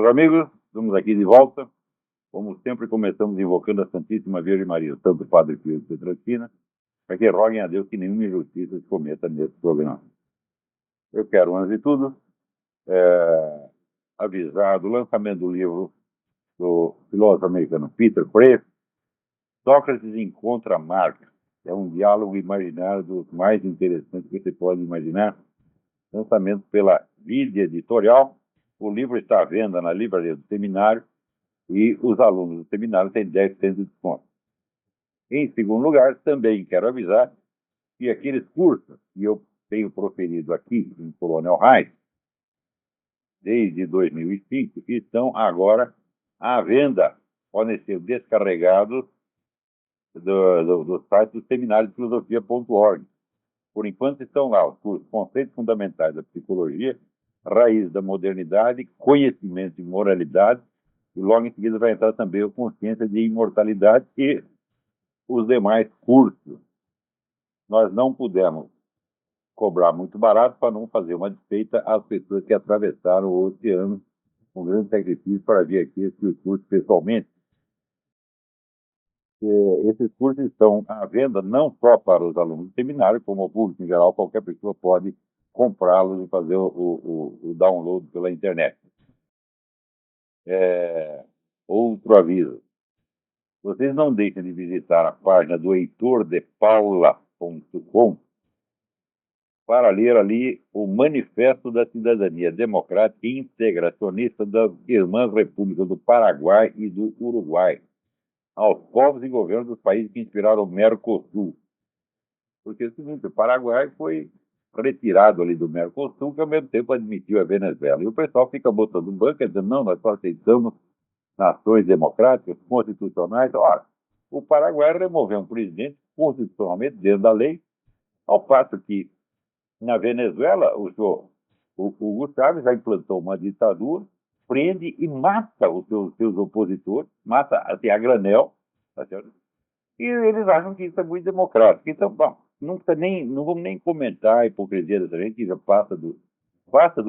Meus amigos, estamos aqui de volta. Como sempre, começamos invocando a Santíssima Virgem Maria, o Santo Padre Pio de Pietrelcina, para que roguem a Deus que nenhuma injustiça se cometa nesse programa. Eu quero, antes de tudo, avisar do lançamento do livro do filósofo americano Peter Kreeft, Sócrates encontra Marx. É um diálogo imaginário dos mais interessantes que você pode imaginar. Lançamento pela Vide Editorial. O livro está à venda na livraria do seminário e os alunos do seminário têm 10% de desconto. Em segundo lugar, também quero avisar que aqueles cursos que eu tenho proferido aqui em Coronel Reis, desde 2005, estão agora à venda. Podem ser descarregados do site do seminário de filosofia.org. Por enquanto estão lá os cursos Conceitos Fundamentais da Psicologia, Raiz da Modernidade, Conhecimento e Moralidade, e logo em seguida vai entrar também o Consciência de Imortalidade e os demais cursos. Nós não pudemos cobrar muito barato para não fazer uma desfeita às pessoas que atravessaram o oceano com grande sacrifício para vir aqui assistir os cursos pessoalmente. Esses cursos estão à venda não só para os alunos do seminário, como o público em geral, qualquer pessoa pode comprá-los e fazer o download pela internet. Outro aviso. Vocês não deixem de visitar a página do heitordepaula.com para ler ali o Manifesto da Cidadania Democrática e Integracionista das Irmãs Repúblicas do Paraguai e do Uruguai, aos povos e governos dos países que inspiraram o Mercosul. Porque é o seguinte, o Paraguai foi retirado ali do Mercosul, que ao mesmo tempo admitiu a Venezuela. E o pessoal fica botando banca dizendo, não, nós só aceitamos nações democráticas, constitucionais. Ora, o Paraguai removeu um presidente constitucionalmente dentro da lei, ao passo que na Venezuela o Hugo Chávez já implantou uma ditadura, prende e mata os seus opositores, mata até a granel, tá certo? E eles acham que isso é muito democrático. Então, bom, não vamos nem comentar a hipocrisia dessa gente, que já passa do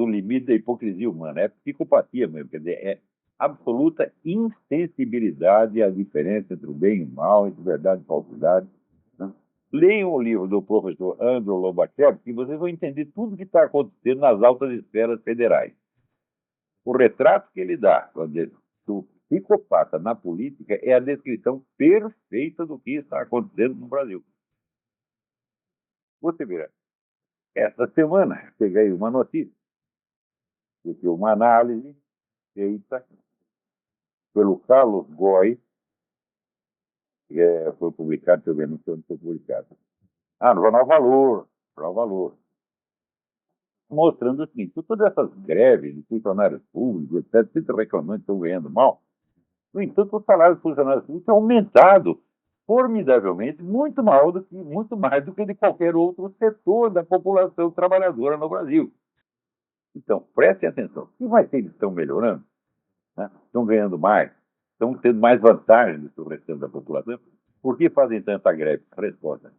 limite da hipocrisia humana. É psicopatia mesmo, quer dizer, é absoluta insensibilidade à diferença entre o bem e o mal, entre verdade e falsidade. Né? Leiam o livro do professor Andrew Lobachev, que vocês vão entender tudo o que está acontecendo nas altas esferas federais. O retrato que ele dá do psicopata na política é a descrição perfeita do que está acontecendo no Brasil. Você verá, esta semana peguei uma notícia de que uma análise feita pelo Carlos Goy, que foi publicado, deixa eu ver, não sei onde foi publicado. No Jornal Valor. Mostrando o seguinte, todas essas greves de funcionários públicos, etc., sempre reclamando que estão ganhando mal. No entanto, o salário dos funcionários públicos tem aumentado formidavelmente, muito mais do que de qualquer outro setor da população trabalhadora no Brasil. Então, prestem atenção. Se vai ser eles estão melhorando, né? Estão ganhando mais, estão tendo mais vantagens do que o restante da população, por que fazem tanta greve? A resposta: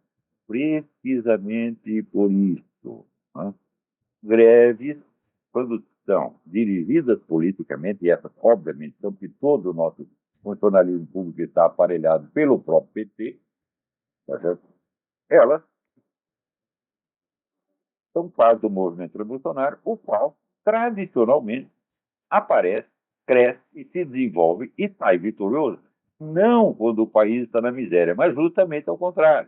precisamente por isso. Né? Greves, quando são dirigidas politicamente, e essas, obviamente, são porque todo o nosso funcionalismo público está aparelhado pelo próprio PT, tá certo? Elas são parte do movimento revolucionário, o qual, tradicionalmente, aparece, cresce e se desenvolve e sai vitorioso. Não quando o país está na miséria, mas justamente ao contrário.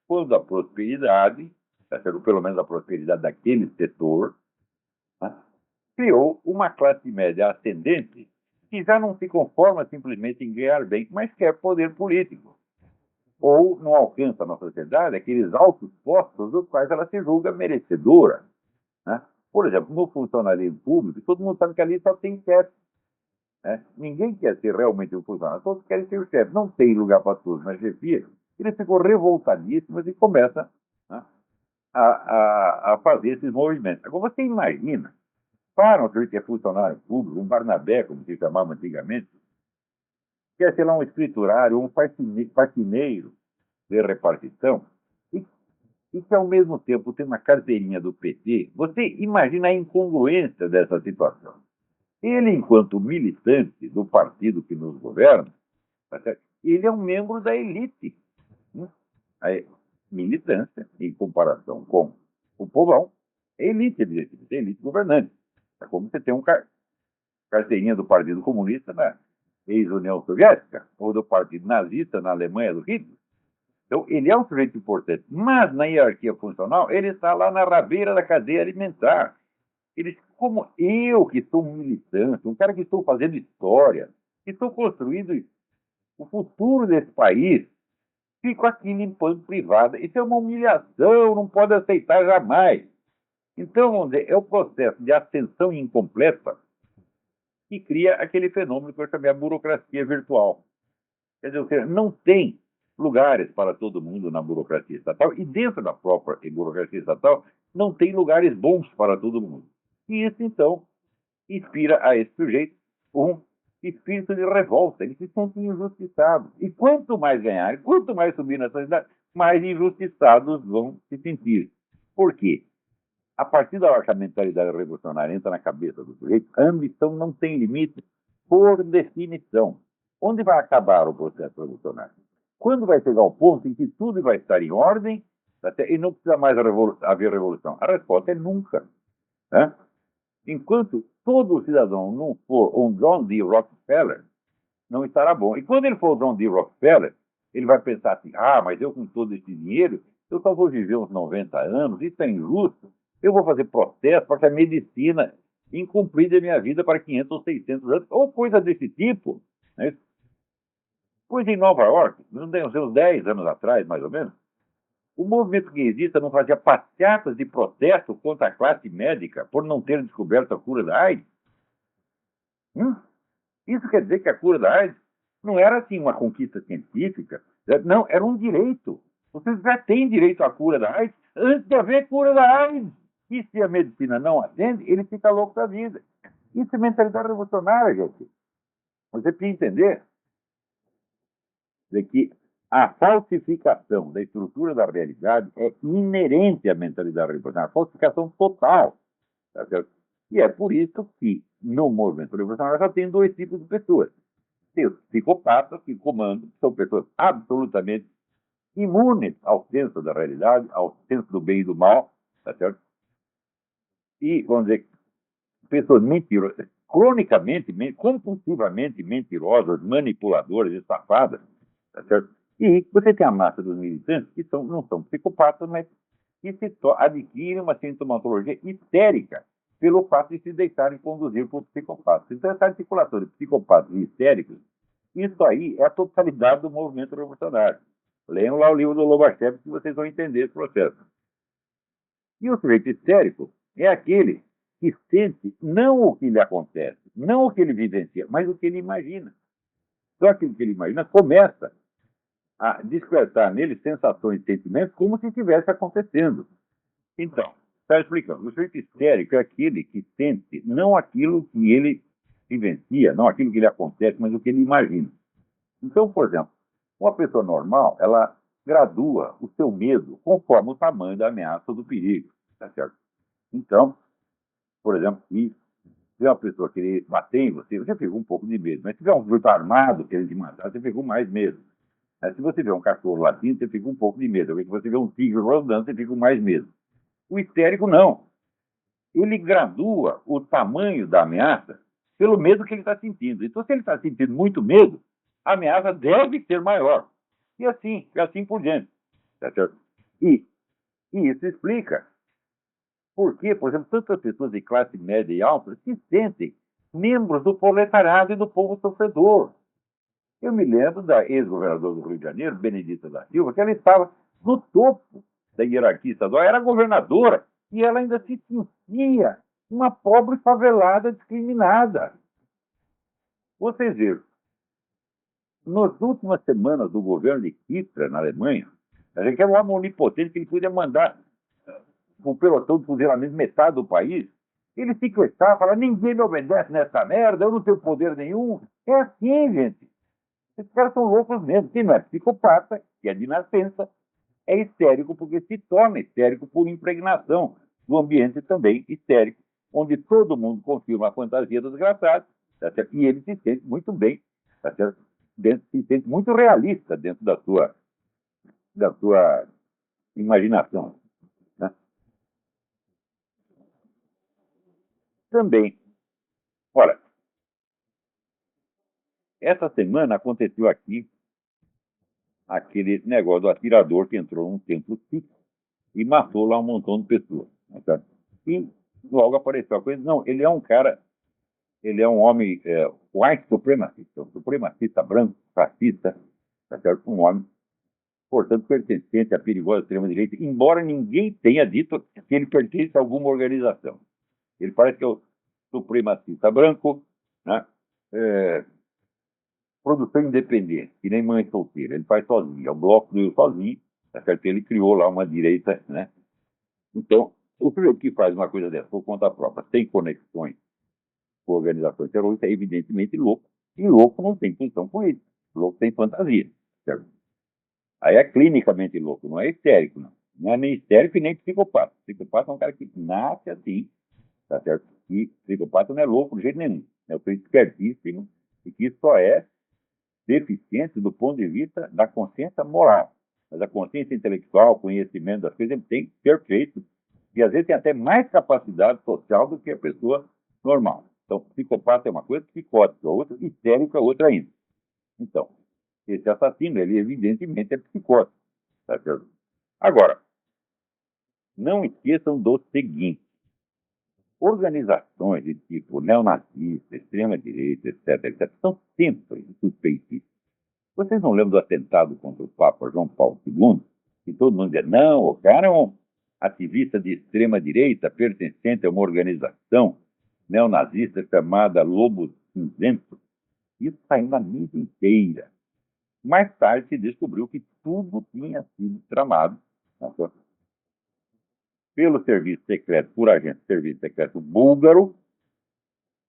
Quando a prosperidade, tá certo? Pelo menos a prosperidade daquele setor, né, criou uma classe média ascendente que já não se conforma simplesmente em ganhar bem, mas quer poder político. Ou não alcança na sociedade aqueles altos postos dos quais ela se julga merecedora. Né? Por exemplo, no funcionalismo público, todo mundo sabe que ali só tem chefe. Né? Ninguém quer ser realmente um funcionário, todos querem ser o chefe. Não tem lugar para todos na chefia. Ele ficou revoltadíssimo e começa, né, a fazer esses movimentos. Agora, você imagina, para um que é funcionário público, um Barnabé, como se chamava antigamente, quer ser lá um escriturário, um faxineiro de repartição, e que ao mesmo tempo tem uma carteirinha do PT, você imagina a incongruência dessa situação. Ele, enquanto militante do partido que nos governa, tá certo? Ele é um membro da elite. Né? A militância, em comparação com o povão, é elite, é elite governante. É como você tem um carteirinha do Partido Comunista na ex-União Soviética, ou do Partido Nazista na Alemanha do Hitler. Então, ele é um sujeito importante, mas na hierarquia funcional, ele está lá na rabeira da cadeia alimentar. Ele, como eu, que sou um militante, um cara que estou fazendo história, que estou construindo o futuro desse país, fico aqui limpando privada. Isso é uma humilhação, não pode aceitar jamais. Então, vamos dizer, é o processo de ascensão incompleta que cria aquele fenômeno que eu chamei a burocracia virtual. Quer dizer, não tem lugares para todo mundo na burocracia estatal, e dentro da própria burocracia estatal, não tem lugares bons para todo mundo. E isso, então, inspira a esse sujeito um espírito de revolta. Ele se sente injustiçado. E quanto mais ganhar, quanto mais subir na sociedade, mais injustiçados vão se sentir. Por quê? A partir da hora que a mentalidade revolucionária entra na cabeça do sujeito, a ambição não tem limite por definição. Onde vai acabar o processo revolucionário? Quando vai chegar ao ponto em que tudo vai estar em ordem e não precisa mais haver revolução? A resposta é nunca. Né? Enquanto todo cidadão não for um John D. Rockefeller, não estará bom. E quando ele for o John D. Rockefeller, ele vai pensar assim, mas eu com todo esse dinheiro, eu só vou viver uns 90 anos, isso é injusto, eu vou fazer processo para que a medicina incumprida a minha vida para 500 ou 600 anos, ou coisa desse tipo. Né? Pois em Nova York, uns 10 anos atrás, mais ou menos, o movimento gaysista não fazia passeatas de protesto contra a classe médica por não ter descoberto a cura da AIDS? Isso quer dizer que a cura da AIDS não era assim uma conquista científica, não, era um direito. Você já tem direito à cura da AIDS antes de haver cura da AIDS. E se a medicina não atende, ele fica louco da vida. Isso é mentalidade revolucionária, gente. Você precisa entender de que a falsificação da estrutura da realidade é inerente à mentalidade revolucionária, falsificação total. Tá certo? E é por isso que no movimento revolucionário só tem dois tipos de pessoas. Tem os psicopatas que comandam, são pessoas absolutamente imunes ao senso da realidade, ao senso do bem e do mal, tá certo? E, vamos dizer, pessoas mentirosas, cronicamente, compulsivamente mentirosas, manipuladoras e safadas, tá certo? E você tem a massa dos militantes que não são psicopatas, mas que adquirem uma sintomatologia histérica pelo fato de se deixarem conduzir por psicopatas. Então, essa articulação de psicopatas e histéricos, isso aí é a totalidade do movimento revolucionário. Leiam lá o livro do Lobachevsky que vocês vão entender esse processo. E o sujeito histérico é aquele que sente não o que lhe acontece, não o que ele vivencia, mas o que ele imagina. Então, aquilo que ele imagina começa a despertar nele sensações e sentimentos como se estivesse acontecendo. Então, está explicando. O sujeito histérico é aquele que sente não aquilo que ele vivencia, não aquilo que lhe acontece, mas o que ele imagina. Então, por exemplo, uma pessoa normal, ela gradua o seu medo conforme o tamanho da ameaça ou do perigo. Tá certo? Então, por exemplo, se tiver uma pessoa querer bater em você, você fica um pouco de medo. Mas se tiver um sujeito armado querendo te matar, você fica com mais medo. Mas se você vê um cachorro latindo, você fica um pouco de medo. Se você vê um tigre rodando, você fica com mais medo. O histérico não. Ele gradua o tamanho da ameaça pelo medo que ele está sentindo. Então, se ele está sentindo muito medo, a ameaça deve ser maior. E assim por diante. Tá certo? E isso explica por que, por exemplo, tantas pessoas de classe média e alta se sentem membros do proletariado e do povo sofredor. Eu me lembro da ex-governadora do Rio de Janeiro, Benedita da Silva, que ela estava no topo da hierarquia estadual, era governadora, e ela ainda se sentia uma pobre favelada discriminada. Vocês viram, nas últimas semanas do governo de Hitler, na Alemanha, a gente era um homem onipotente que ele podia mandar o pelotão de fuzilamento metade do país. Ele se queixava, falava, ninguém me obedece nessa merda, eu não tenho poder nenhum. É assim, gente. Esses caras são loucos mesmo. Quem não é psicopata, que é de nascença, é histérico porque se torna histérico por impregnação do ambiente também histérico onde todo mundo confirma a fantasia do desgraçado, tá certo? E ele se sente muito bem, tá certo? Se sente muito realista dentro da sua imaginação, né? Também, olha, essa semana aconteceu aqui aquele negócio do atirador que entrou num templo sikh e matou lá um montão de pessoas, tá? E logo apareceu a coisa, não, ele é um cara, ele é um homem white supremacista, um supremacista branco, fascista, tá certo? Um homem, portanto, pertencente à perigosa extrema-direita, embora ninguém tenha dito que ele pertence a alguma organização. Ele parece que é o supremacista branco, né? É, produção independente, que nem mãe solteira. Ele faz sozinho, é o bloco do sozinho, tá certo? Ele criou lá uma direita, né? Então, o sujeito que faz uma coisa dessa por conta própria, sem conexões com organizações terroristas, é evidentemente louco. E louco não tem função com ele. Louco tem fantasia, certo? Aí é clinicamente louco, não é histérico, não. Não é nem histérico e nem psicopata. Psicopata é um cara que nasce assim, tá certo? E psicopata não é louco de jeito nenhum. É o sujeito espertíssimo e que só é deficiente do ponto de vista da consciência moral. Mas a consciência intelectual, conhecimento das coisas, ele tem perfeito. E às vezes tem até mais capacidade social do que a pessoa normal. Então, psicopata é uma coisa, psicótico é outra, histérico é outra ainda. Então, esse assassino, ele evidentemente é psicótico. Tá certo? Agora, não esqueçam do seguinte: organizações de tipo neonazista, extrema-direita, etc., são sempre suspeitíssimas. Vocês não lembram do atentado contra o Papa João Paulo II? Que todo mundo dizia, não, o cara é um ativista de extrema-direita pertencente a uma organização neonazista chamada Lobo Cinzento. Isso saiu na mídia inteira. Mais tarde se descobriu que tudo tinha sido tramado, tá? Pelo serviço secreto, por agente de serviço secreto búlgaro,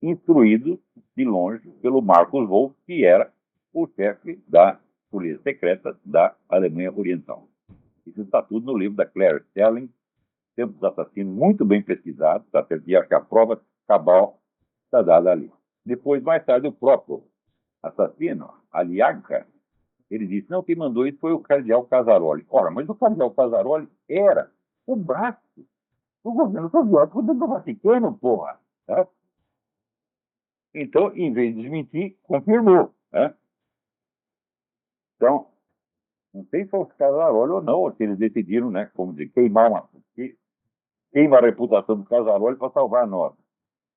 instruído de longe pelo Marcos Wolff, que era o chefe da polícia secreta da Alemanha Oriental. Isso está tudo no livro da Claire Stelling, Tempos dos Assassinos, muito bem pesquisado, tá certo? E a prova cabal está dada ali. Depois, mais tarde, o próprio assassino, Aliaga, ele disse, não, quem mandou isso foi o cardeal Casaroli. Ora, mas o cardeal Casaroli era o braço do governo soviético do Vaticano, porra. Tá? Então, em vez de desmentir, confirmou. Né? Então, não sei se foi o Casaroli ou não, ou se eles decidiram, né, como dizer, queima a reputação do Casaroli para salvar a nossa.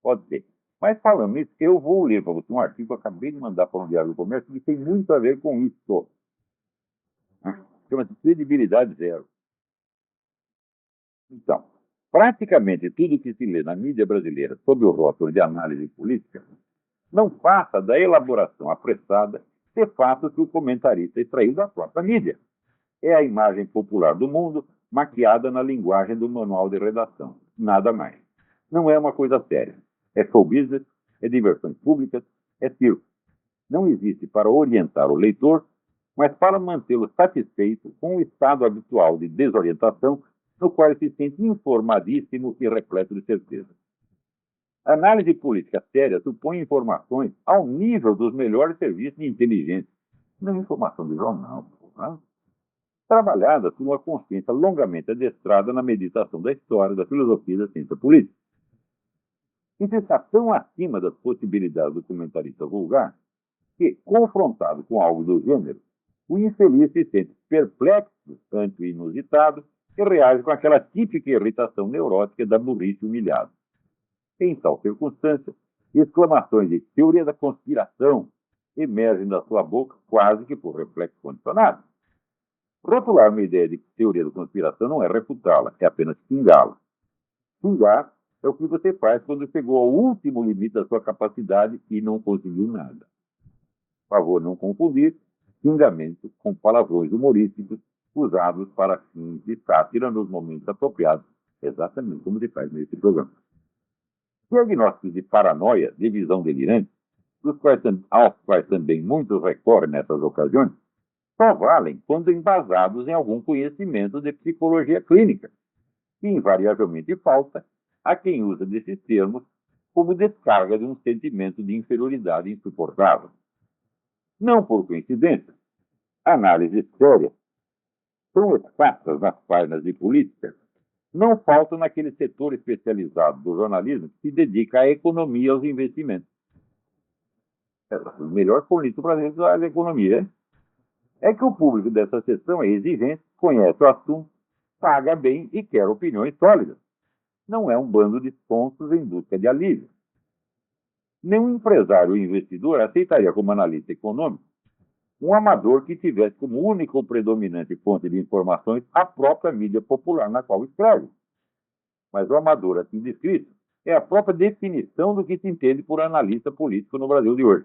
Pode ser. Mas falando nisso, eu vou ler para você um artigo que eu acabei de mandar para um diário do comércio que tem muito a ver com isso. Chama-se credibilidade zero. Então, praticamente tudo que se lê na mídia brasileira sob o rótulo de análise política não passa da elaboração apressada de fatos que o comentarista extraiu da própria mídia. É a imagem popular do mundo maquiada na linguagem do manual de redação. Nada mais. Não é uma coisa séria. É show business, é diversões públicas, é circo. Não existe para orientar o leitor, mas para mantê-lo satisfeito com o estado habitual de desorientação no qual ele se sente informadíssimo e repleto de certeza. A análise política séria supõe informações ao nível dos melhores serviços de inteligência. Não é informação de jornal, né? Trabalhada por uma consciência longamente adestrada na meditação da história, da filosofia e da ciência política. Isso está tão acima das possibilidades do comentarista vulgar que, confrontado com algo do gênero, o infeliz se sente perplexo ante o inusitado e reage com aquela típica irritação neurótica da burrice humilhada. Em tal circunstância, exclamações de teoria da conspiração emergem da sua boca quase que por reflexo condicionado. Rotular uma ideia de teoria da conspiração não é refutá-la, é apenas xingá-la. Xingar é o que você faz quando chegou ao último limite da sua capacidade e não conseguiu nada. Por favor, não confundir xingamento com palavrões humorísticos usados para fins de sátira nos momentos apropriados, exatamente como se faz nesse programa. Diagnósticos de paranoia, de visão delirante, aos quais também muitos recorrem nessas ocasiões, só valem quando embasados em algum conhecimento de psicologia clínica, que invariavelmente falta há quem usa desses termos como descarga de um sentimento de inferioridade insuportável. Não por coincidência, análises sérias são exatas nas páginas de política não faltam naquele setor especializado do jornalismo que se dedica à economia e aos investimentos. O melhor político brasileiro da economia é que o público dessa seção é exigente, conhece o assunto, paga bem e quer opiniões sólidas. Não é um bando de tontos em busca de alívio. Nenhum empresário ou investidor aceitaria como analista econômico um amador que tivesse como única ou predominante fonte de informações a própria mídia popular na qual escreve. Mas o amador assim descrito é a própria definição do que se entende por analista político no Brasil de hoje.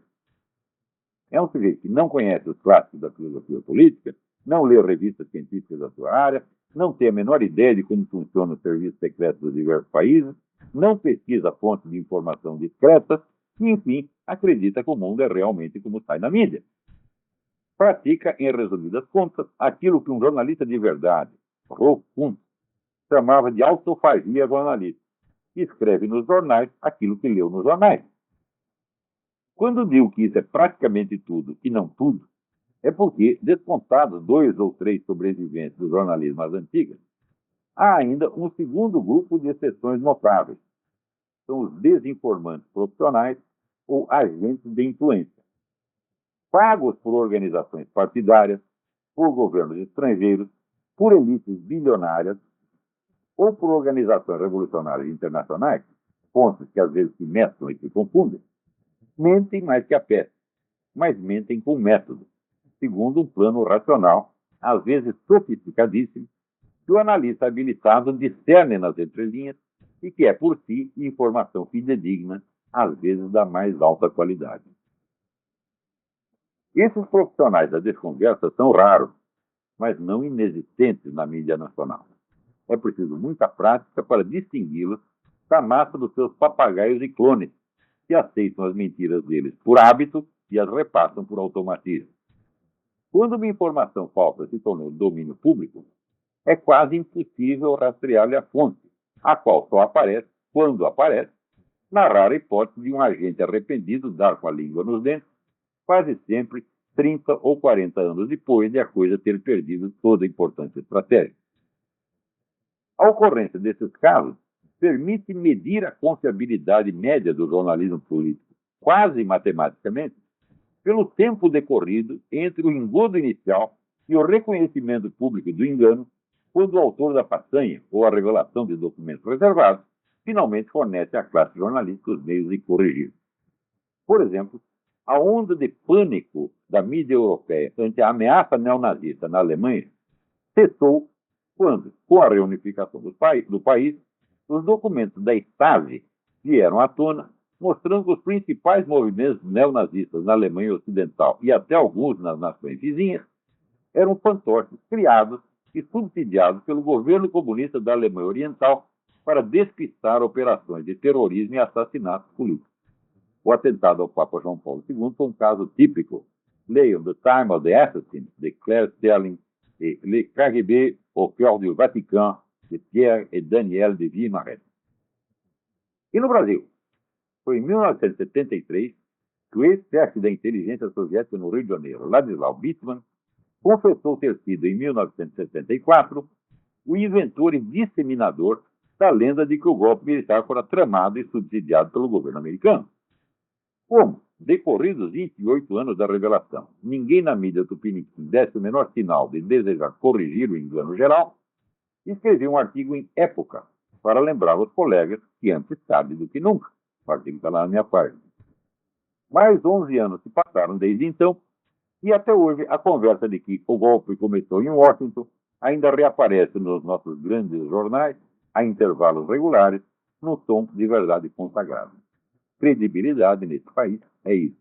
É um sujeito que não conhece os clássicos da filosofia política, não lê revistas científicas da sua área, não tem a menor ideia de como funciona o serviço secreto dos diversos países, não pesquisa fontes de informação discretas e, enfim, acredita que o mundo é realmente como sai na mídia. Pratica, em resumidas contas, aquilo que um jornalista de verdade, Rolf Kuntz, chamava de autofagia jornalística, e escreve nos jornais aquilo que leu nos jornais. Quando digo que isso é praticamente tudo e não tudo, é porque, descontados 2 ou 3 sobreviventes do jornalismo às antigas, há ainda um segundo grupo de exceções notáveis. São os desinformantes profissionais ou agentes de influência, pagos por organizações partidárias, por governos estrangeiros, por elites bilionárias ou por organizações revolucionárias internacionais, pontos que às vezes se mesclam e se confundem, mentem mais que a peste, mas mentem com método, segundo um plano racional, às vezes sofisticadíssimo, que o analista habilitado discerne nas entrelinhas e que é, por si, informação fidedigna, às vezes da mais alta qualidade. Esses profissionais da desconversa são raros, mas não inexistentes na mídia nacional. É preciso muita prática para distingui-los da massa dos seus papagaios e clones, que aceitam as mentiras deles por hábito e as repassam por automatismo. Quando uma informação falsa se tornou domínio público, é quase impossível rastrear-lhe a fonte, a qual só aparece, quando aparece, na rara hipótese de um agente arrependido dar com a língua nos dentes, quase sempre 30 ou 40 anos depois de a coisa ter perdido toda a importância estratégica. A ocorrência desses casos permite medir a confiabilidade média do jornalismo político, quase matematicamente, pelo tempo decorrido entre o engodo inicial e o reconhecimento público do engano, quando o autor da façanha ou a revelação de documentos reservados finalmente fornece à classe jornalística os meios de corrigir. Por exemplo, a onda de pânico da mídia europeia ante a ameaça neonazista na Alemanha cessou quando, com a reunificação do país, os documentos da Stasi vieram à tona, mostrando que os principais movimentos neonazistas na Alemanha Ocidental e até alguns nas nações vizinhas eram fantoches criados e subsidiados pelo governo comunista da Alemanha Oriental para despistar operações de terrorismo e assassinatos políticos. O atentado ao Papa João Paulo II foi um caso típico. Leiam The Time of the Assassin, de Claire Sterling, e Le KGB au cœur du Vatican, de Pierre et Daniel de Vimaret. E no Brasil? Foi em 1973 que o ex-chefe da inteligência soviética no Rio de Janeiro, Ladislau Bittman, confessou ter sido, em 1974, o inventor e disseminador da lenda de que o golpe militar fora tramado e subsidiado pelo governo americano. Como, decorridos 28 anos da revelação, ninguém na mídia tupiniquim desse o menor sinal de desejar corrigir o engano geral, escreveu um artigo em Época para lembrar aos colegas que antes tarde do que nunca. O artigo está lá na minha página. Mais 11 anos se passaram desde então, e até hoje a conversa de que o golpe começou em Washington ainda reaparece nos nossos grandes jornais, a intervalos regulares, no tom de verdade consagrado. Credibilidade nesse país é isso.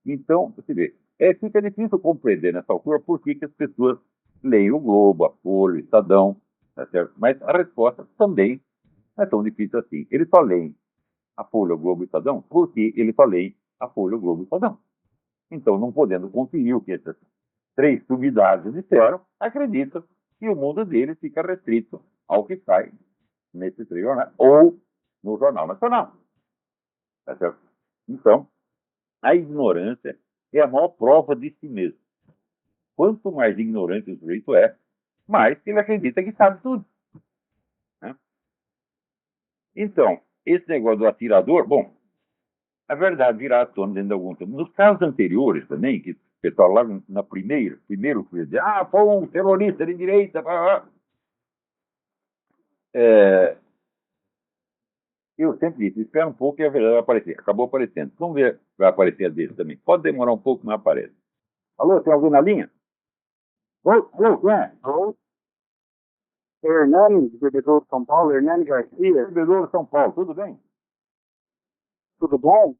Então, você vê, fica difícil compreender nessa altura por que as pessoas leem o Globo, a Folha, o Estadão, tá certo? Mas a resposta também não é tão difícil assim. Eles só leem a Folha, o Globo e o Estadão porque eles só leem a Folha, o Globo e o Estadão. Então, não podendo conferir o que essas 3 sumidades disseram, acreditam que o mundo deles fica restrito ao que sai nesse trio, né? Ou no Jornal Nacional. Tá certo? Então, a ignorância é a maior prova de si mesmo. Quanto mais ignorante o sujeito é, mais ele acredita que sabe tudo. Né? Então, esse negócio do atirador, bom, a verdade virá à tona dentro de algum tempo. Nos casos anteriores também, que o pessoal lá na primeiro que dizer, foi um terrorista de direita, eu sempre disse, espera um pouco e a verdade vai aparecer. Acabou aparecendo. Vamos ver, vai aparecer a dele também. Pode demorar um pouco, mas aparece. Alô, tem alguém na linha? Alô, quem é? Alô? Hernani, bebedor de São Paulo, Hernani Garcia. Bebedor de São Paulo, tudo bem? Tudo bom?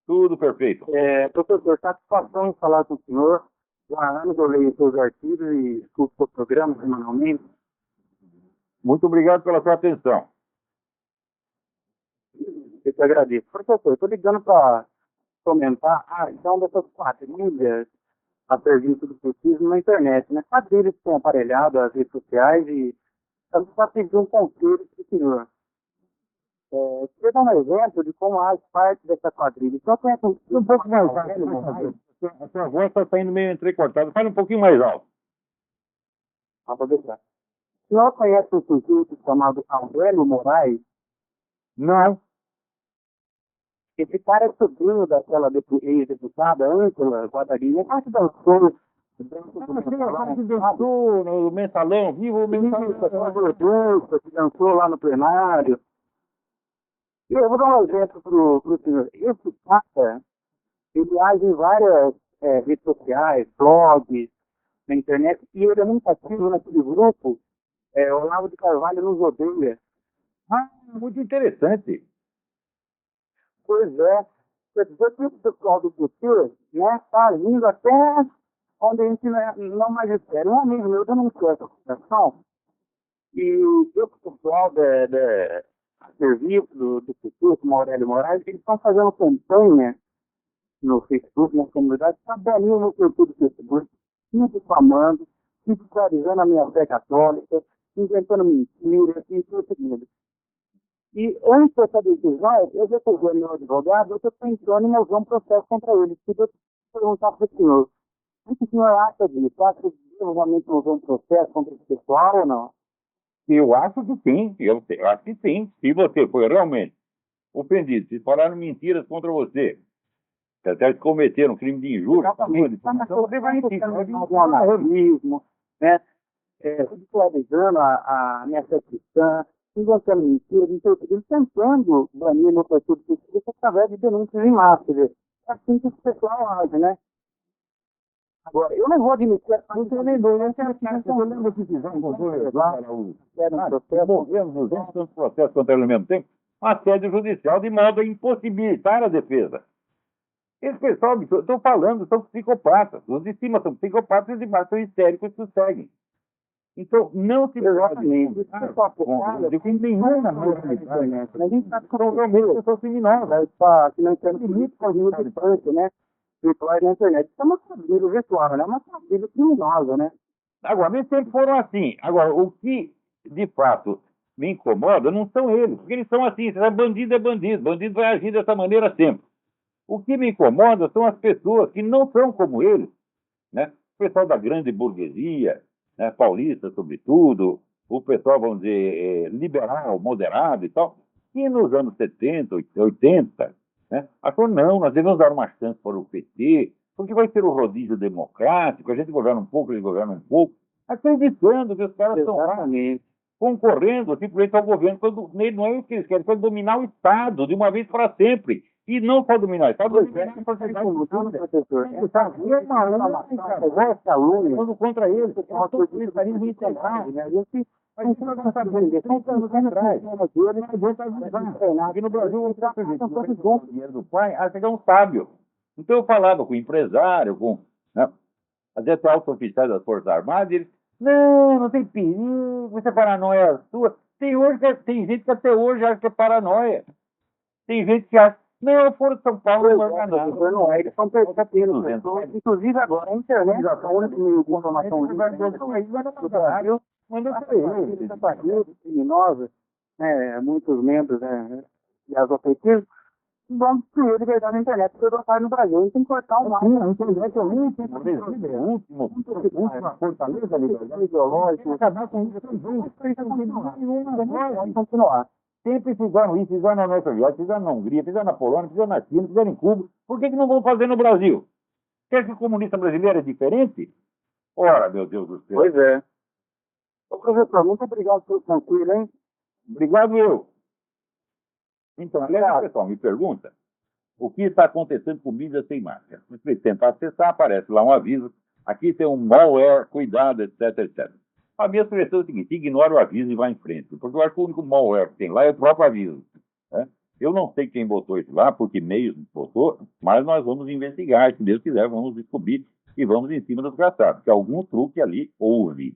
Tudo perfeito. Professor, satisfação em falar com o senhor. Já há anos eu leio seus artigos e escuto seus programas semanalmente. Muito obrigado pela sua atenção. Eu te agradeço. Professor, estou ligando para comentar a ação dessas quadrilhas a serviço do cultismo na internet, né? Quadrilhas que têm aparelhado as redes sociais e eu só pedi um conselho para o senhor. Queria dar um exemplo de como age parte dessa quadrilha. Só conhece Um pouco mais alto. A sua voz está saindo meio entrecortada. Fale um pouquinho mais alto. Vou deixar. O senhor conhece um sujeito chamado Aurélio Moraes? Não. Esse cara é sobrinho daquela ex-deputada Ângela Guadagnino. Ela que dançou No mensalão, vivo o mensalão. Que dançou lá no plenário. E eu vou dar um exemplo para o senhor. Esse cara, ele age em várias redes sociais, blogs, na internet, e ele é muito ativo naquele grupo, Olavo de Carvalho nos odeia. Muito interessante. Pois é. Quer dizer que o pessoal do futuro está vindo até onde a gente não mais espera. Um amigo meu denunciou essa situação e o pessoal a serviço do futuro, como Aurélio Moraes, eles estão fazendo campanha no Facebook, na comunidade, para banir o meu perfil do Facebook, difamando, ridicularizando a minha fé católica, inventando mentiras, e tudo seguindo. E antes dessa decisão, eu já peguei meu advogado, eu estou pensando em fazer um processo contra ele. Queria perguntar para o senhor, o que o senhor acha disso? Acha que devo realmente fazer um processo contra esse pessoal ou não? Eu acho que sim. Eu acho que sim. Se você foi realmente ofendido, se falaram mentiras contra você, se até cometeram um crime de injúria, então você vai algum anarquismo, né? Ridicularizando a minha fé cristã, inventando mentiras, tentando banir meu partido político através de denúncias em massa. É assim que esse pessoal age, né? Agora, eu não vou admitir não tem nem dor, eu lembro que fizeram com movemos 200 processos contra ele ao mesmo tempo, um assédio judicial de modo a impossibilitar a defesa. Esse pessoal, estou falando, são psicopatas. Os de cima são psicopatas e os de baixo são histéricos que os seguem. Então, não se pode de nenhuma internet. A gente está com pessoas criminosas. Está financiando políticas militantes, né? Virtuais na internet. Isso é uma quadrilha virtual, né? É uma quadrilha criminosa, né? Agora, nem sempre foram assim. Agora, o que de fato me incomoda não são eles, porque eles são assim. Bandido é bandido. Bandido vai agir dessa maneira sempre. O que me incomoda são as pessoas que não são como eles, né? O pessoal da grande burguesia, né? Paulista, sobretudo, o pessoal, vamos dizer, liberal, moderado e tal, que nos anos 70, 80, né? Achou, não, nós devemos dar uma chance para o PT, porque vai ser o rodízio democrático, a gente governa um pouco, eles governam um pouco, acreditando que os caras estão lá concorrendo simplesmente ao governo, quando não é isso que eles querem, quer dominar o Estado de uma vez para sempre. E não só dominar o Estado, dominar a sociedade futura. Quando contra eles, é um totalitarismo integral. A gente não sabe vender, são anos atrás. Aqui no Brasil, o dinheiro do pai, acha que é um sábio. Então eu falava com o empresário, com até altos oficiais das Forças Armadas, e eles, não tem perigo, isso é paranoia sua. Tem gente que até hoje acha que é paranoia. Tem gente que acha, não, Foro de São Paulo não vai nada. Não é, eles são percebendo, inclusive agora, a internet, a única meio de informação do Brasil, manda para ele, essa partida criminosa, muitos membros das ofensivas, vão destruir de verdade a internet toda no Brasil. A gente tem que cortar o máximo. A internet é a última fortaleza da liberdade ideológica. Acabar com isso, vai continuar. Sempre fizeram isso, fizeram na União Soviética, fizeram na Hungria, fizeram na Polônia, fizeram na China, fizeram em Cuba. Por que não vão fazer no Brasil? Quer que o comunista brasileiro é diferente? Ora, meu Deus do céu. Pois é. Ô, professor, muito obrigado pelo tranquilo, hein? Obrigado eu. Então, aliás, o pessoal me pergunta o que está acontecendo com mídia sem máscara. Você tenta acessar, aparece lá um aviso, aqui tem um malware, cuidado, etc, etc. A minha sugestão é o seguinte: ignore o aviso e vá em frente, porque eu acho que o único malware que tem lá é o próprio aviso. Né? Eu não sei quem botou isso lá, por que meio botou, mas nós vamos investigar, se Deus quiser, vamos descobrir e vamos em cima do desgraçado, porque algum truque ali houve.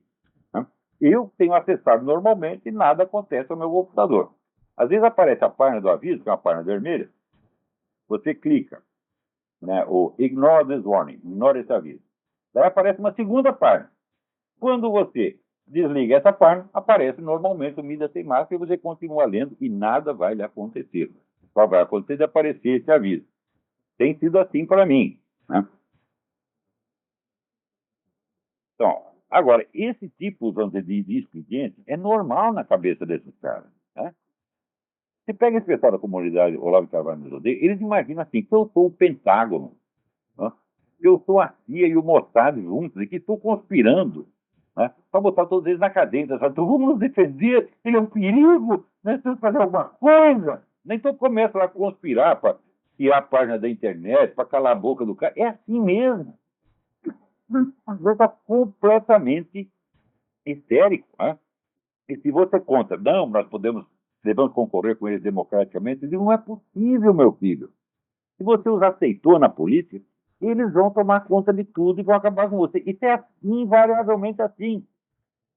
Né? Eu tenho acessado normalmente e nada acontece ao meu computador. Às vezes aparece a página do aviso, que é uma página vermelha, você clica, né, o Ignore this warning, ignore esse aviso. Daí aparece uma segunda página. Quando você desliga essa página, aparece normalmente o mídia sem máscara e você continua lendo e nada vai lhe acontecer. Só vai acontecer de aparecer esse aviso. Tem sido assim para mim. Né? Então, agora, esse tipo de expediente é normal na cabeça desses caras. Né? Você pega esse pessoal da comunidade Olavo de Carvalho nos odeia, eles imaginam assim, que eu sou o Pentágono, né? Que eu sou a CIA e o Mossad juntos e que estou conspirando, né, para botar todos eles na cadeia. Então, vamos nos defender, ele é um perigo, nós temos que fazer alguma coisa. Então começa lá a conspirar para tirar a página da internet, para calar a boca do cara. É assim mesmo. Está completamente histérico. Né? E se você conta, não, nós devemos concorrer com eles democraticamente, não é possível, meu filho. Se você os aceitou na política, eles vão tomar conta de tudo e vão acabar com você. Isso é assim, invariavelmente assim.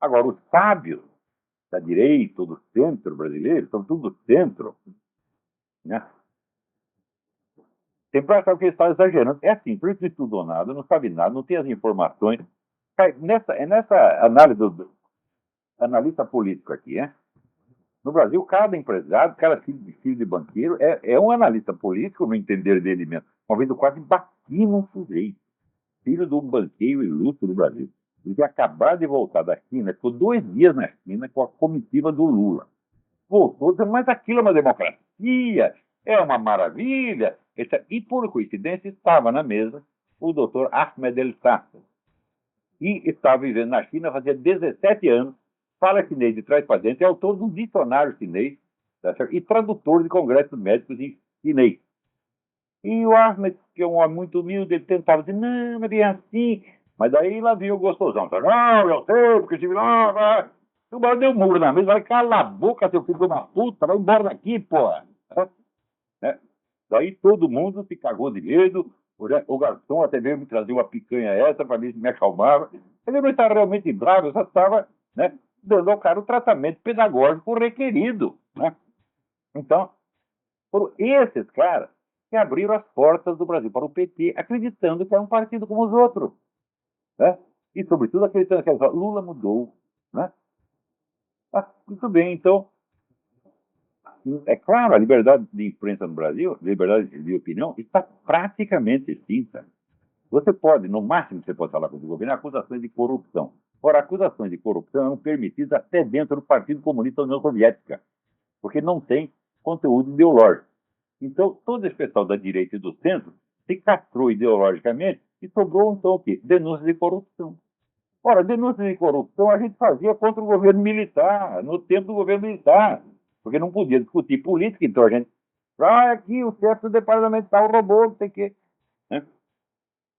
Agora, os sábios da direita ou do centro brasileiro, são tudo do centro, né? Sempre acham que eles estão exagerando. É assim, por isso não estudou nada, não sabe nada, não tem as informações. Nessa análise do analista político aqui, né? No Brasil, cada empresário, cada filho de banqueiro é um analista político no entender dele mesmo. Uma vez eu quase bati num sujeito, filho de um banqueiro ilustre do Brasil. Ele tinha acabado de voltar da China, ficou 2 dias na China com a comitiva do Lula. Voltou dizendo, mas aquilo é uma democracia, é uma maravilha. E, por coincidência, estava na mesa o doutor Ahmed El-Sasser. E estava vivendo na China fazia 17 anos, fala chinês de trás para dentro, é autor de um dicionário chinês, tá certo? E tradutor de congressos médicos em chinês. E o Ahmed, que é um homem muito humilde, ele tentava dizer, não, mas é assim. Mas daí lá vinha o gostosão. Não, eu sei, porque tive lá. O cara deu um muro na mesa, vai calar a boca, seu filho de uma puta, vai embora daqui, porra. É. Daí todo mundo se cagou de medo. O garçom até veio me trazer uma picanha essa para mim me acalmava. Ele não estava realmente bravo, só estava, né, dando ao cara o tratamento pedagógico requerido. Né? Então, foram esses caras que abriram as portas do Brasil para o PT, acreditando que era um partido como os outros. Né? E, sobretudo, acreditando que Lula mudou. Né? Muito bem, então, é claro, a liberdade de imprensa no Brasil, liberdade de opinião, está praticamente extinta. Você pode, no máximo que você pode falar com o governo, é acusações de corrupção. Ora, acusações de corrupção eram permitidas até dentro do Partido Comunista da União Soviética, porque não tem conteúdo ideológico. Então, todo esse pessoal da direita e do centro se castrou ideologicamente e sobrou, então, o quê? Denúncias de corrupção. Ora, denúncias de corrupção a gente fazia contra o governo militar, no tempo do governo militar, porque não podia discutir política, então a gente... aqui o chefe do departamento tal roubou, não sei o quê. Né?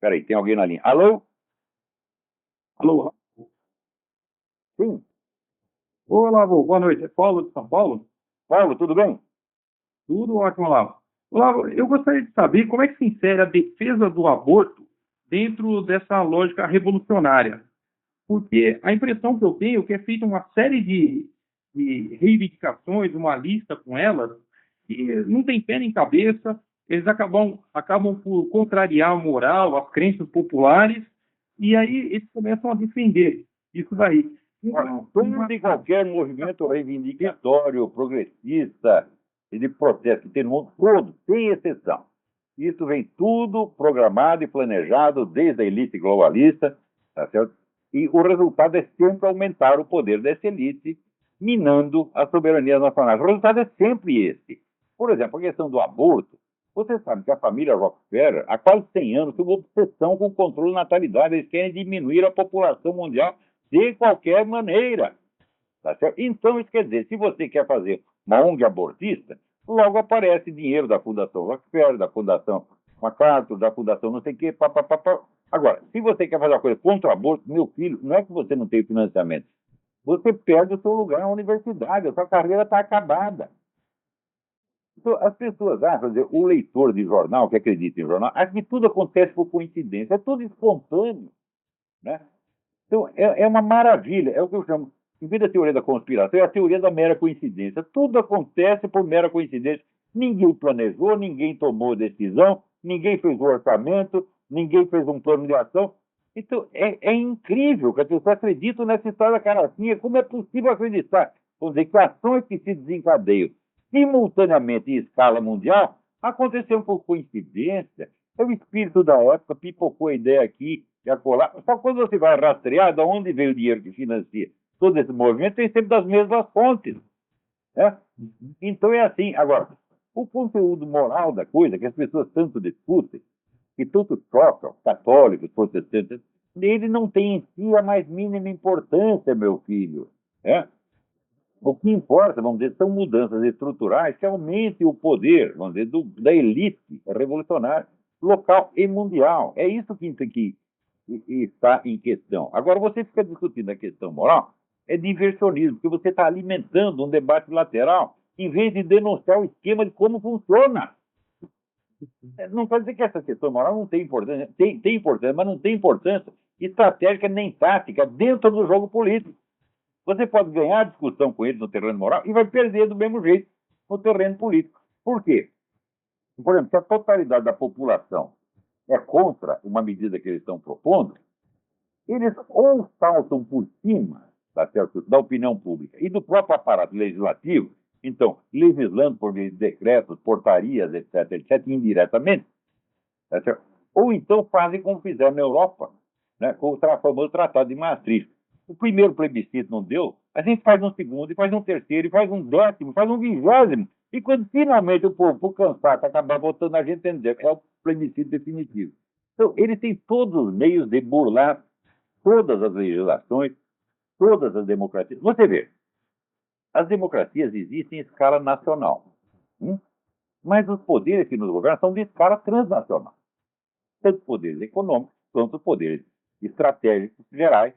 Peraí, tem alguém na linha. Alô? Alô? Sim. Olá, boa noite. É Paulo de São Paulo? Paulo, tudo bem? Tudo ótimo, Olavo. Olavo, eu gostaria de saber como é que se insere a defesa do aborto dentro dessa lógica revolucionária. Porque a impressão que eu tenho é que é feita uma série de reivindicações, uma lista com elas, que não tem pé nem cabeça, eles acabam por contrariar a moral, as crenças populares, e aí eles começam a defender isso daí. Todo e qualquer movimento reivindicatório, progressista e de protesto que tem no mundo todo, sem exceção. Isso vem tudo programado e planejado desde a elite globalista, tá certo? E o resultado é sempre aumentar o poder dessa elite, minando a soberania nacional. O resultado é sempre esse. Por exemplo, a questão do aborto. Você sabe que a família Rockefeller, há quase 100 anos, tem uma obsessão com o controle da natalidade. Eles querem diminuir a população mundial de qualquer maneira. Tá certo? Então, isso quer dizer, se você quer fazer uma ONG abortista, logo aparece dinheiro da Fundação Rockefeller, da Fundação MacArthur, da Fundação não sei o quê, papapá. Agora, se você quer fazer uma coisa contra o aborto, meu filho, não é que você não tem financiamento. Você perde o seu lugar na universidade, a sua carreira está acabada. Então, as pessoas acham, o leitor de jornal, que acredita em jornal, acha que tudo acontece por coincidência, é tudo espontâneo, né? Então, é uma maravilha, é o que eu chamo, em vez da teoria da conspiração, é a teoria da mera coincidência. Tudo acontece por mera coincidência. Ninguém planejou, ninguém tomou decisão, ninguém fez o orçamento, ninguém fez um plano de ação. Então, é incrível que as pessoas acreditam nessa história da caracinha. Como é possível acreditar? Vamos dizer que ações que se desencadeiam simultaneamente em escala mundial aconteceram por coincidência. É o espírito da época, pipocou a ideia aqui e acolá. Só quando você vai rastrear de onde veio o dinheiro que financia todo esse movimento, tem sempre das mesmas fontes. Né? Então é assim. Agora, o conteúdo moral da coisa, que as pessoas tanto discutem, que tanto chocam, católicos, protestantes, ele não tem em si a mais mínima importância, meu filho. Né? O que importa, vamos dizer, são mudanças estruturais que aumentem o poder, vamos dizer, da elite revolucionária local e mundial. É isso que está em questão. Agora, você fica discutindo a questão moral, é diversionismo, porque você está alimentando um debate lateral, em vez de denunciar o esquema de como funciona. Não quer dizer que essa questão moral não tem importância, tem importância, mas não tem importância estratégica nem tática dentro do jogo político. Você pode ganhar discussão com eles no terreno moral e vai perder do mesmo jeito no terreno político. Por quê? Por exemplo, se a totalidade da população é contra uma medida que eles estão propondo, eles ou saltam por cima, tá certo, da opinião pública e do próprio aparato legislativo, então, legislando por meio de decretos, portarias, etc., etc., indiretamente, tá certo? Ou então fazem como fizeram na Europa, né, com o famoso Tratado de Maastricht. O primeiro plebiscito não deu, a gente faz um segundo, e faz um terceiro, e faz um décimo, faz um 20º, e quando finalmente o povo, por cansado, acabar votando, a gente entender, é o plebiscito definitivo. Então, eles têm todos os meios de burlar todas as legislações, todas as democracias. Você vê, as democracias existem em escala nacional, mas os poderes que nos governam são de escala transnacional. Tanto poderes econômicos, quanto poderes estratégicos gerais,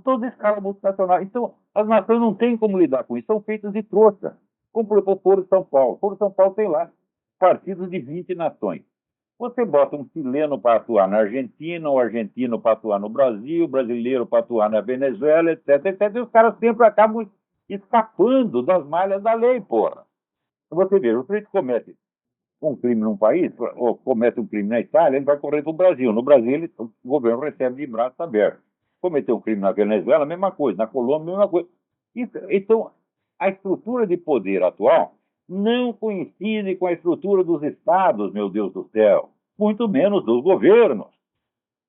toda escala multinacional. Então, as nações não têm como lidar com isso, são feitas de trouxa. Como, por exemplo, o Foro de São Paulo. O Foro de São Paulo tem lá partidos de 20 nações. Você bota um chileno para atuar na Argentina, um argentino para atuar no Brasil, brasileiro para atuar na Venezuela, etc, etc. E os caras sempre acabam escapando das malhas da lei, porra. Você vê, o sujeito comete um crime num país, ou comete um crime na Itália, ele vai correr para o Brasil. No Brasil, o governo recebe de braços abertos. Cometeu um crime na Venezuela, a mesma coisa. Na Colômbia, a mesma coisa. Então, a estrutura de poder atual não coincide com a estrutura dos estados, meu Deus do céu. Muito menos dos governos.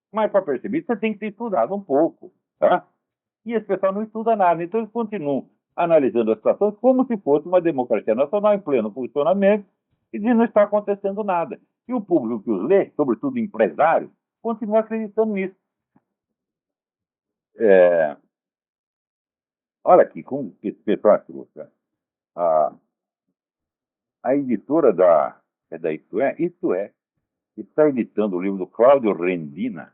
Mas, para perceber isso, você tem que ter estudado um pouco. Tá? E esse pessoal não estuda nada. Então, eles continuam analisando a situação como se fosse uma democracia nacional em pleno funcionamento e de não estar acontecendo nada. E o público que os lê, sobretudo empresários, continua acreditando nisso. Olha aqui, como esse pessoal trouxe. A editora da Isto É, está editando o livro do Cláudio Rendina,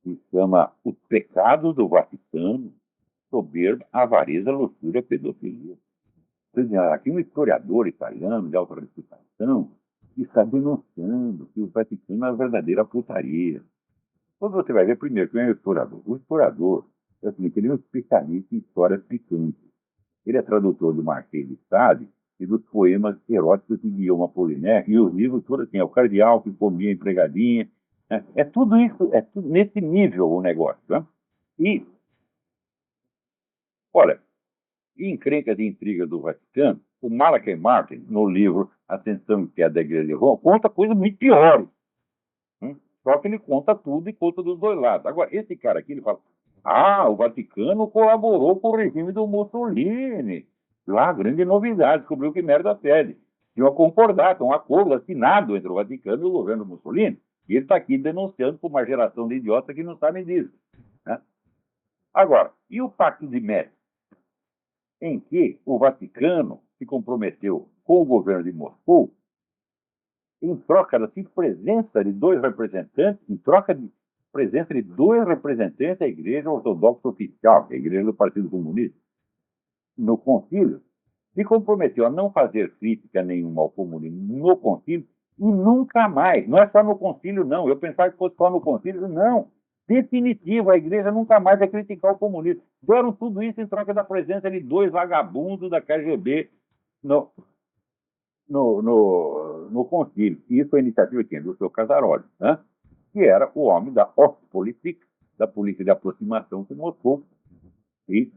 que se chama Os Pecados do Vaticano, Soberba, Avareza, Luxúria e Pedofilia. Aqui um historiador italiano de alta reputação está denunciando que o Vaticano é uma verdadeira putaria. Quando você vai ver, primeiro, quem é o historiador? O historiador é o seguinte, ele é um especialista em histórias picantes. Ele é tradutor do Marquês de Sade e dos poemas eróticos de Guilherme Apollinaire, e os livros todos assim, é o cardeal que comia empregadinha. Né? É tudo isso, é tudo nesse nível o negócio. Né? E Olha, encrencas e intrigas do Vaticano, o Malachi Martin, no livro Ascensão e Queda da Igreja de Roma, conta coisas muito piores. Só que ele conta tudo e conta dos dois lados. Agora, esse cara aqui, ele fala, o Vaticano colaborou com o regime do Mussolini. Lá, grande novidade, descobriu que merda fede. Tinha uma concordata, um acordo assinado entre o Vaticano e o governo Mussolini. E ele está aqui denunciando por uma geração de idiotas que não sabem disso. Né? Agora, e o Pacto de Médici, em que o Vaticano se comprometeu com o governo de Moscou em troca da presença de dois representantes, da Igreja Ortodoxa Oficial, que é a Igreja do Partido Comunista, no concílio, se comprometeu a não fazer crítica nenhuma ao comunismo no concílio e nunca mais. Não é só no concílio, não. Eu pensava que fosse só no concílio, não. Definitivo, a Igreja nunca mais vai criticar o comunismo. Deram tudo isso em troca da presença de dois vagabundos da KGB no concílio. E isso foi a iniciativa de quem? Do seu Casaroli, né? Que era o homem da Ostpolitik, da política de aproximação com Moscou, e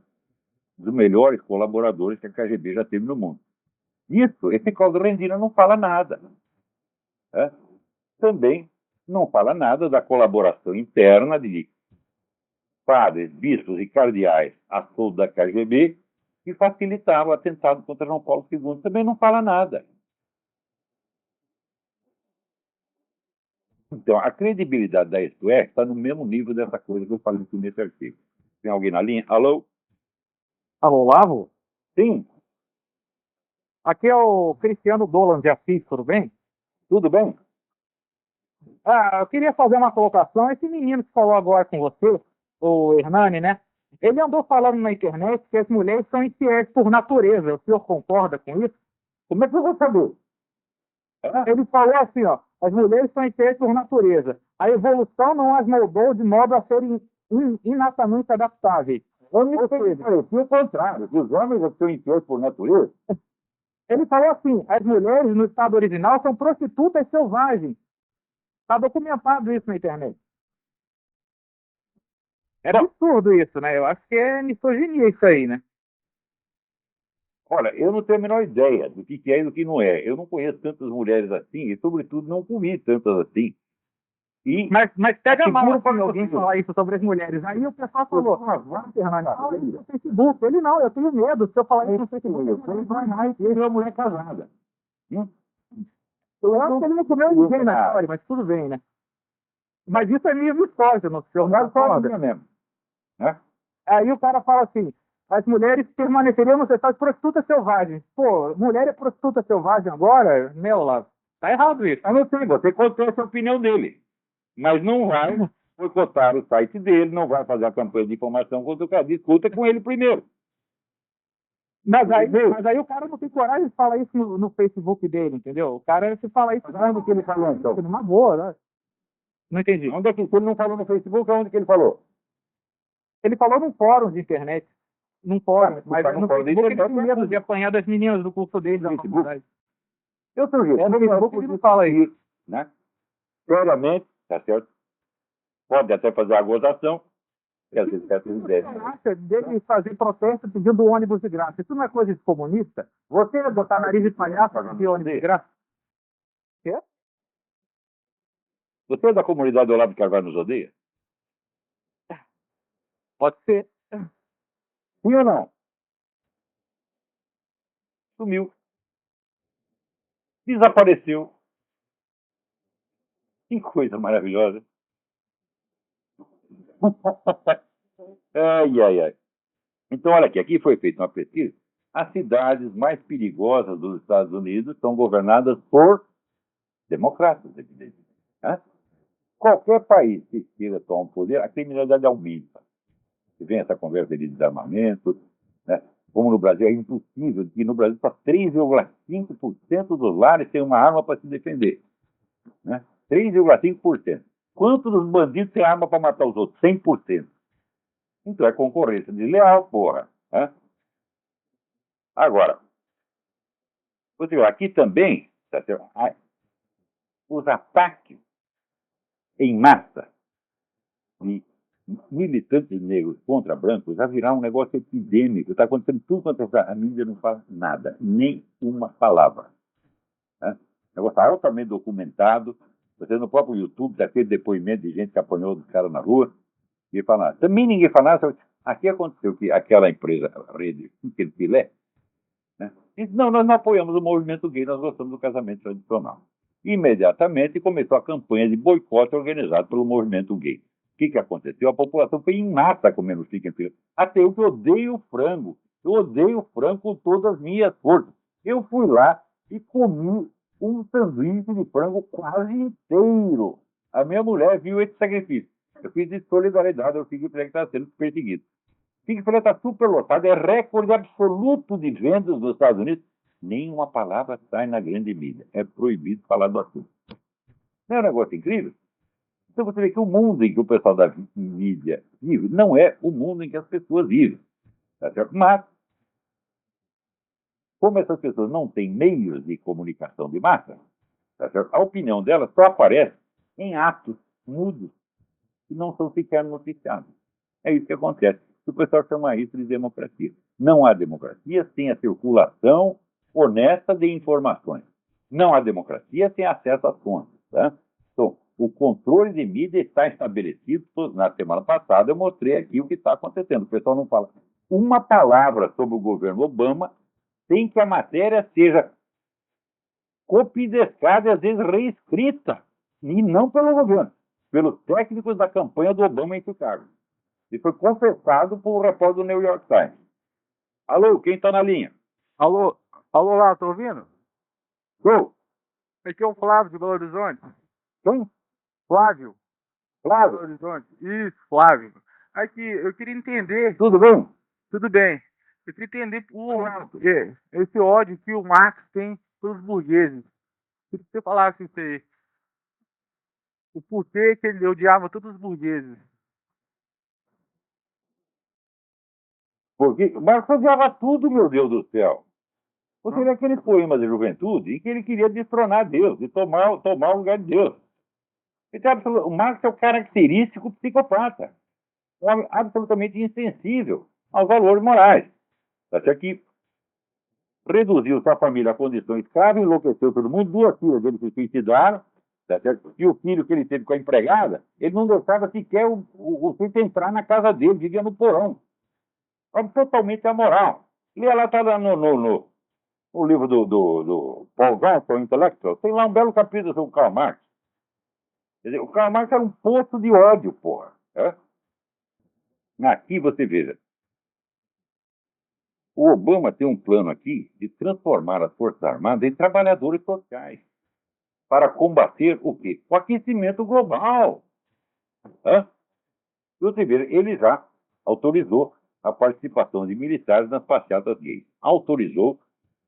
dos melhores colaboradores que a KGB já teve no mundo. Isso, esse Cláudio Rendina não fala nada. Né? Também não fala nada da colaboração interna de padres, bispos e cardeais a soldo da KGB que facilitaram o atentado contra João Paulo II. Também não fala nada. Então, a credibilidade da Isto É está no mesmo nível dessa coisa que eu falei aqui nesse artigo. Tem alguém na linha? Alô? Alô, Lavo? Sim. Aqui é o Cristiano Dolan de Assis, tudo bem? Tudo bem? Eu queria fazer uma colocação. Esse menino que falou agora com você, o Hernani, né? Ele andou falando na internet que as mulheres são infiéis por natureza. O senhor concorda com isso? Como é que eu vou saber? Ele falou assim, ó, as mulheres são infiéis por natureza. A evolução não as moldou de modo a serem inatamente adaptáveis. Eu me pareci o contrário, que os homens são infiéis por natureza. Ele falou assim, as mulheres no estado original são prostitutas selvagens. Está documentado isso na internet. É absurdo isso, né? Eu acho que é misoginia isso aí, né? Olha, eu não tenho a menor ideia do que é e do que não é. Eu não conheço tantas mulheres assim e, sobretudo, não comi tantas assim. Mas pega mal para alguém falar isso sobre as mulheres. Aí o pessoal falou, fala isso no Facebook. Ele não, eu tenho medo. Se eu falar isso no Facebook, eu vou enganar e ele é uma mulher casada. Eu acho que ele não comeu ninguém na história, mas tudo bem, né? Mas isso é meio misógino, o senhor não concorda mesmo. Aí o cara fala assim, as mulheres permaneceriam no estado de prostitutas selvagens. Pô, mulher é prostituta selvagem agora? Meu, lá, tá errado isso. Eu não sei, você contesta a opinião dele. Mas não vai boicotar o site dele, não vai fazer a campanha de informação contra o cara. Discuta com ele primeiro. Mas aí o cara não tem coragem de falar isso no Facebook dele, entendeu? O cara se fala isso... Onde que ele falou, então? Numa boa, né? Não entendi. Onde é que ele não falou no Facebook? Onde que ele falou? Ele falou num fórum de internet. Num fórum. Mas no Facebook ele tem medo de apanhar das meninas do curso dele da faculdade. Eu sugiro. No Facebook ele não fala isso. Né? Seriamente, tá certo? Pode até fazer a gozação. Quer dizer, certas ideias. Acha dele fazer protesto pedindo ônibus de graça? Isso não é coisa de comunista? Você botar nariz de palhaço para pedir ônibus de graça? Quê? Você é da comunidade do Olavo de Carvalho nos odeia? Pode ser. Sim ou não? Sumiu. Desapareceu. Que coisa maravilhosa. Ai. Então, olha aqui foi feita uma pesquisa. As cidades mais perigosas dos Estados Unidos são governadas por democratas, evidentemente. Né? Qualquer país que queira tomar o poder, a criminalidade aumenta. Se vem essa conversa de desarmamento, né? Como no Brasil é impossível, que no Brasil só 3,5% dos lares têm uma arma para se defender. Né? 3,5%. Quantos dos bandidos têm arma para matar os outros? 100%. Então é concorrência desleal, porra. Né? Agora, aqui também, os ataques em massa de militantes negros contra brancos já virar um negócio epidêmico. Está acontecendo tudo quanto a mídia não fala nada, nem uma palavra. Né? O negócio está altamente documentado. Você no próprio YouTube tem aquele depoimento de gente que apanhou dos caras na rua e fala. Também ninguém fala nada. Aqui aconteceu que aquela empresa, a rede, aquele filé, né? Disse, não, nós não apoiamos o movimento gay, nós gostamos do casamento tradicional. Imediatamente começou a campanha de boicote organizado pelo movimento gay. O que aconteceu? A população foi em massa comendo chicken filé. Até eu que odeio frango. Eu odeio frango com todas as minhas forças. Eu fui lá e comi um sanduíche de frango quase inteiro. A minha mulher viu esse sacrifício. Eu fiz de solidariedade, eu fiquei que está sendo perseguido. Chicken filé está super lotado, é recorde absoluto de vendas nos Estados Unidos. Nenhuma palavra sai na grande mídia. É proibido falar do assunto. Não é um negócio incrível? Então você vê que o mundo em que o pessoal da mídia vive não é o mundo em que as pessoas vivem. Tá certo? Mas, como essas pessoas não têm meios de comunicação de massa, tá certo? A opinião delas só aparece em atos mudos que não são sequer noticiados. É isso que acontece. O pessoal chama isso de democracia. Não há democracia sem a circulação honesta de informações. Não há democracia sem acesso às fontes. Tá? Então, o controle de mídia está estabelecido. Na semana passada eu mostrei aqui o que está acontecendo. O pessoal não fala uma palavra sobre o governo Obama sem que a matéria seja copidescada e às vezes reescrita. E não pelo governo, pelos técnicos da campanha do Obama em Chicago. E foi confessado por um repórter do New York Times. Alô, quem está na linha? Alô, alô lá, tá ouvindo? Sou. Aqui é o Flávio de Belo Horizonte. Quem? Flávio. Flávio. Belo Horizonte. Isso, Flávio. Aqui, eu queria entender. Tudo bem? Tudo bem. Eu queria entender esse ódio que o Marx tem pelos burgueses. Queria que você falasse isso aí. O porquê que ele odiava todos os burgueses. Porque Marx odiava tudo, meu Deus do céu. Você vê aqueles poemas de juventude em que ele queria destronar Deus e tomar o lugar de Deus. O Marx é o característico psicopata. Um homem absolutamente insensível aos valores morais. Até que reduziu sua família à condição escrava, enlouqueceu todo mundo, 2 filhas dele se suicidaram, tá certo? E o filho que ele teve com a empregada, ele não deixava sequer o filho entrar na casa dele, vivia no porão. Totalmente amoral. E ela está lá no livro do Paul Johnson, Intellectual, tem lá um belo capítulo sobre o Karl Marx. Quer dizer, o Karl Marx era um poço de ódio, porra. É? Aqui você veja. O Obama tem um plano aqui de transformar as Forças Armadas em trabalhadores sociais para combater o quê? O aquecimento global. É? Você veja, ele já autorizou a participação de militares nas passeatas gays. Autorizou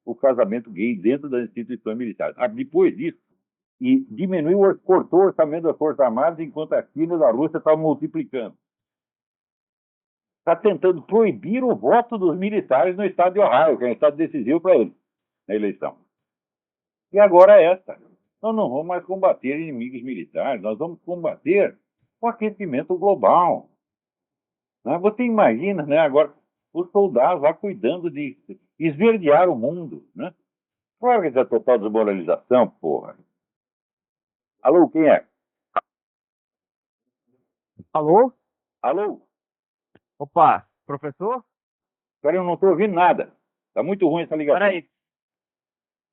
o casamento gay dentro das instituições militares. Depois disso, e cortou o orçamento das Forças Armadas enquanto a China e a Rússia estavam multiplicando. Está tentando proibir o voto dos militares no estado de Ohio, que é um estado decisivo para ele, na eleição. E agora esta. Nós não vamos mais combater inimigos militares, nós vamos combater o aquecimento global. Você imagina, né, agora, os soldados lá cuidando de esverdear o mundo, né? Claro que isso é total desmoralização, porra. Alô, quem é? Alô? Alô? Opa, professor? Espera, eu não estou ouvindo nada. Está muito ruim essa ligação. Peraí.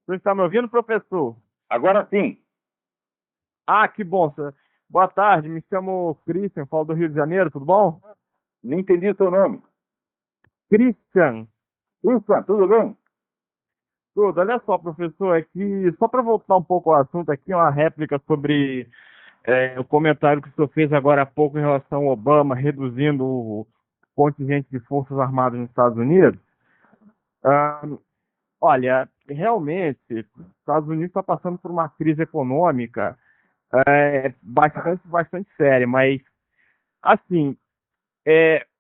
Você está me ouvindo, professor? Agora sim. Ah, que bom. Boa tarde, me chamo Christian, falo do Rio de Janeiro, tudo bom? Nem entendi o seu nome. Christian. Christian, tudo bem? Tudo. Olha só, professor, aqui, só para voltar um pouco ao assunto aqui, uma réplica sobre o comentário que o senhor fez agora há pouco em relação ao Obama reduzindo o contingente de Forças Armadas nos Estados Unidos. Olha, realmente, os Estados Unidos está passando por uma crise econômica bastante séria, mas, assim,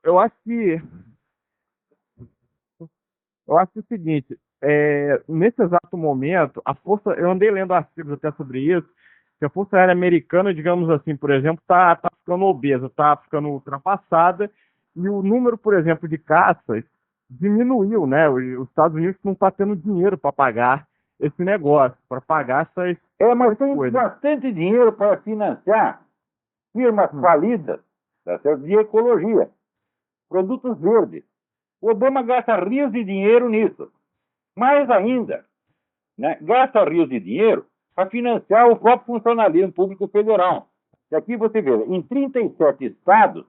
eu acho que o seguinte, nesse exato momento, eu andei lendo artigos até sobre isso, Se a Força Aérea Americana, digamos assim, por exemplo, tá ficando obesa, está ficando ultrapassada, e o número, por exemplo, de caças diminuiu, né? Os Estados Unidos não está tendo dinheiro para pagar esse negócio, para pagar essas Mas tem coisas. bastante dinheiro para financiar firmas falidas, tá certo? De ecologia, produtos verdes. O Obama gasta rios de dinheiro nisso. Mais ainda, né, gasta rios de dinheiro para financiar o próprio funcionalismo público federal. E aqui você vê, em 37 estados,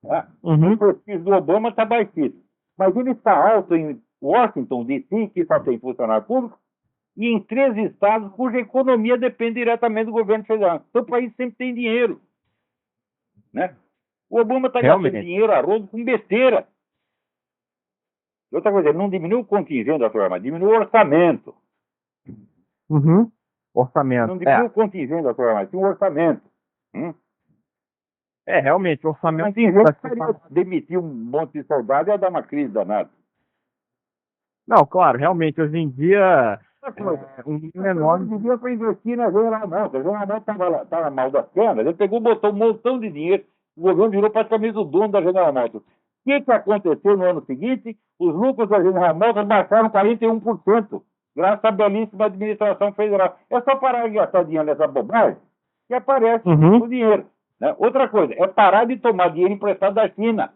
tá, o perfil do Obama está baixíssimo. Mas ele está alto em Washington, D.C., que só tem funcionário público, e em 13 estados cuja economia depende diretamente do governo federal. Então o país sempre tem dinheiro. Né? O Obama está gastando dinheiro a rodo com besteira. Outra coisa, ele não diminuiu o contingente da sua arma, diminuiu o orçamento. Orçamento. Não diminuiu o contingente da sua arma, tinha um orçamento. Realmente, o orçamento... Mas tem gente que demitir um monte de soldado ia dar uma crise danada. Não, claro, realmente, hoje em dia... um enorme... Devia para investir na General Motors. A General Motors estava mal das pernas. Ele pegou, botou um montão de dinheiro. O governo virou praticamente o dono da General Motors. O que aconteceu no ano seguinte? Os lucros da General Motors baixaram 41%, graças à belíssima administração federal. É só parar de gastar dinheiro nessa bobagem que aparece o dinheiro. Né? Outra coisa, é parar de tomar dinheiro emprestado da China.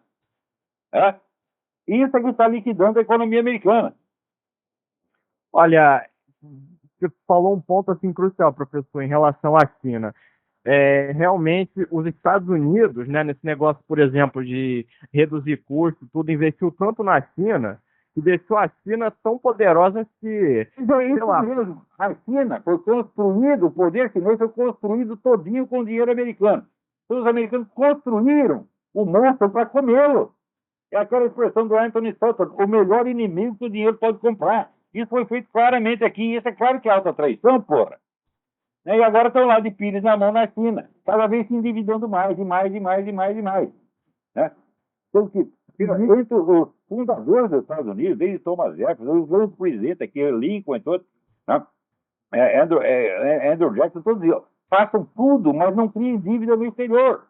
Isso é que está liquidando a economia americana. Olha, você falou um ponto assim crucial, professor, em relação à China. Realmente, os Estados Unidos, né, nesse negócio, por exemplo, de reduzir custos, tudo, investiu tanto na China que deixou a China tão poderosa que... Sei lá, a China foi construído, o poder chinês foi construído todinho com dinheiro americano. Então, os americanos construíram o monstro para comê-lo. É aquela expressão do Anthony Sutton, o melhor inimigo que o dinheiro pode comprar. Isso foi feito claramente aqui, e isso é claro que é alta traição, porra. E agora estão lá de pires na mão na China, cada vez se endividando mais, e mais. Né? Então, entre os fundadores dos Estados Unidos, desde Thomas Jefferson, os grandes presidentes aqui, Lincoln e todos, né? Andrew Jackson, todos diziam, façam tudo, mas não criem dívida no exterior.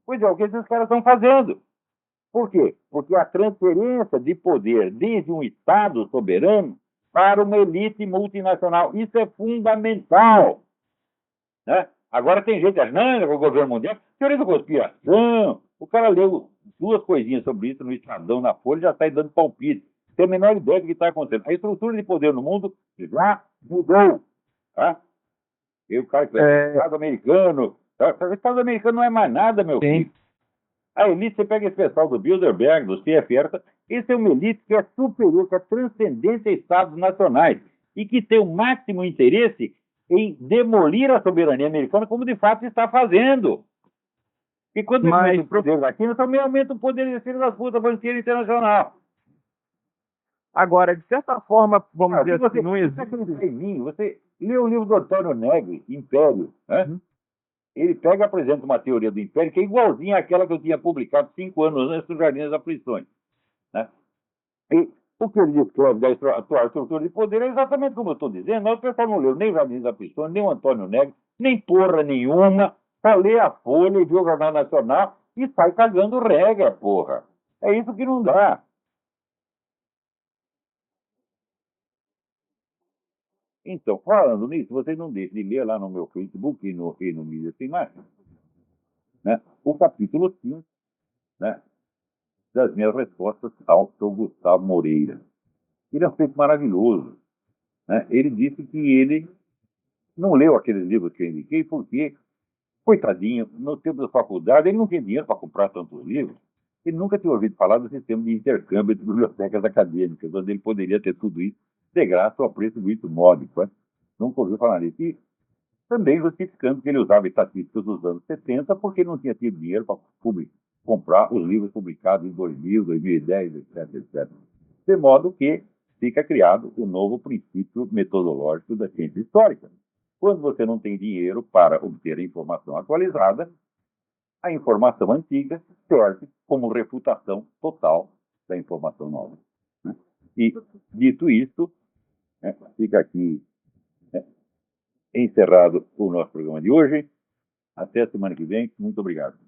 Pois é, o que esses caras estão fazendo. Por quê? Porque a transferência de poder desde um Estado soberano para uma elite multinacional, isso é fundamental. Né? Agora tem gente achando que o governo mundial, teoria da conspiração, o cara leu 2 coisinhas sobre isso no Estadão, na Folha, já está dando palpite. Tem a menor ideia do que está acontecendo. A estrutura de poder no mundo já mudou. Tá? E o cara que é Estado americano, o Estado americano não é mais nada, meu filho. A elite, você pega esse pessoal do Bilderberg, do CFR, esse é uma elite que é superior, que é transcendente a estados nacionais e que tem o máximo interesse em demolir a soberania americana, como de fato está fazendo. E quando aumenta o poder da China, também aumenta o poder desse filho das putas banqueiro internacional. Agora, de certa forma, vamos dizer assim, não existe. Você lê o livro do Antônio Negri, Império, né? Ele pega e apresenta uma teoria do Império que é igualzinha àquela que eu tinha publicado 5 anos antes do Jardim das Aflições. Né? E o que ele descreve da atual estrutura de poder é exatamente como eu estou dizendo. Mas o pessoal não leu nem o Jardim das Aflições, nem o Antônio Negri, nem porra nenhuma. Só lê a Folha e vê o Jornal Nacional e sai cagando regra, porra. É isso que não dá. Então, falando nisso, vocês não deixem de ler lá no meu Facebook e no Mídia Sem Marca, né, o capítulo 5, né, das minhas respostas ao seu Gustavo Moreira. Ele é um feito maravilhoso. Né? Ele disse que ele não leu aqueles livros que eu indiquei porque, coitadinho, no tempo da faculdade, ele não tinha dinheiro para comprar tantos livros. Ele nunca tinha ouvido falar do sistema de intercâmbio de bibliotecas acadêmicas, onde ele poderia ter tudo isso de graça ou a preço muito módico. Né? Nunca ouviu falar nisso. E também justificando que ele usava estatísticas dos anos 70 porque ele não tinha tido dinheiro para comprar os livros publicados em 2000, 2010, etc. De modo que fica criado o novo princípio metodológico da ciência histórica. Quando você não tem dinheiro para obter a informação atualizada, a informação antiga serve como refutação total da informação nova. E, dito isto, fica aqui encerrado o nosso programa de hoje. Até a semana que vem. Muito obrigado.